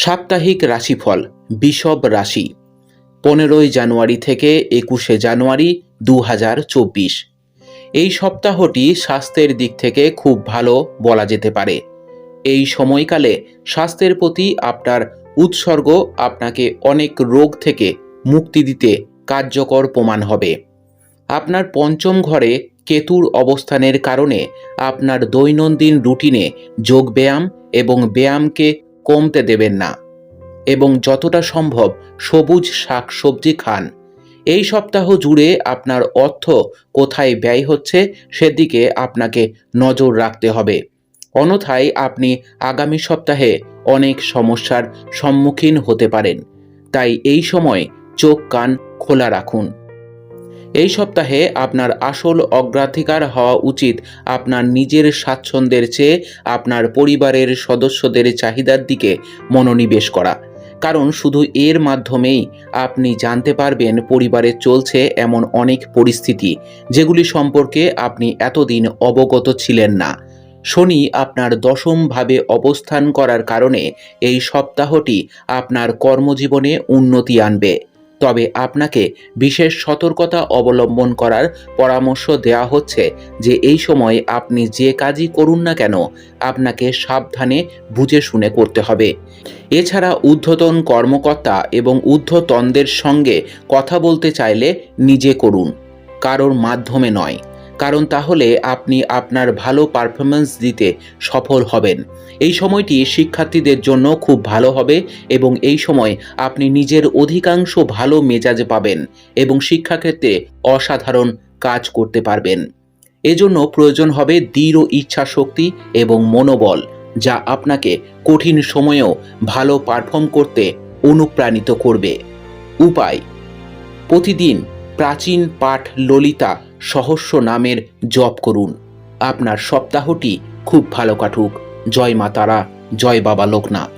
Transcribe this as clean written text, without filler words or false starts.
সাপ্তাহিক রাশিফল বৃষভ রাশি 15 জানুয়ারি থেকে 21 জানুয়ারি 2024। এই সপ্তাহটি স্বাস্থ্যের দিক থেকে খুব ভালো বলা যেতে পারে। এই সময়কালে স্বাস্থ্যের প্রতি আপনার উৎসর্গ আপনাকে অনেক রোগ থেকে মুক্তি দিতে কার্যকর প্রমাণ হবে। আপনার পঞ্চম ঘরে কেতুর অবস্থানের কারণে আপনার দৈনন্দিন রুটিনে যোগব্যায়াম এবং ব্যায়ামকে কমতে দেবেন না এবং যতটা সম্ভব সবুজ শাকসবজি খান। এই সপ্তাহ জুড়ে আপনার অর্থ কোথায় ব্যয় হচ্ছে সেদিকে আপনাকে নজর রাখতে হবে, অন্যথায় আপনি আগামী সপ্তাহে অনেক সমস্যার সম্মুখীন হতে পারেন। তাই এই সময় চোখ কান খোলা রাখুন। এই সপ্তাহে আপনার আসল অগ্রাধিকার হওয়া উচিত আপনার নিজের স্বাচ্ছন্দ্যের চেয়ে আপনার পরিবারের সদস্যদের চাহিদার দিকে মনোনিবেশ করা, কারণ শুধু এর মাধ্যমেই আপনি জানতে পারবেন পরিবারে চলছে এমন অনেক পরিস্থিতি যেগুলি সম্পর্কে আপনি এতদিন অবগত ছিলেন না। শনি আপনার দশম ভাবে অবস্থান করার কারণে এই সপ্তাহটি আপনার কর্মজীবনে উন্নতি আনবে, তবে আপনাকে বিশেষ সতর্কতা অবলম্বন করার পরামর্শ দেওয়া হচ্ছে যে এই সময় আপনি যে কাজই করুন না কেন আপনাকে সাবধানে বুঝে শুনে করতে হবে। এছাড়া ঊর্ধ্বতন কর্মকর্তা এবং ঊর্ধ্বতনদের সঙ্গে কথা বলতে চাইলে নিজে করুন, কারোর মাধ্যমে নয়, কারণ তাহলে আপনি আপনার ভালো পারফরমেন্স দিতে সফল হবেন। এই সময়টি শিক্ষার্থীদের জন্য খুব ভালো হবে এবং এই সময় আপনি নিজের অধিকাংশ ভালো মেজাজ পাবেন এবং শিক্ষাক্ষেত্রে অসাধারণ কাজ করতে পারবেন। এজন্য প্রয়োজন হবে দৃঢ় ইচ্ছা শক্তি এবং মনোবল, যা আপনাকে কঠিন সময়েও ভালো পারফর্ম করতে অনুপ্রাণিত করবে। উপায়: প্রতিদিন প্রাচীন পাঠ ললিতা সহস্র নামের জপ করুন। আপনার সপ্তাহটি খুব ভালো কাটুক। জয় মা তারা, জয় বাবা লোকনাথ।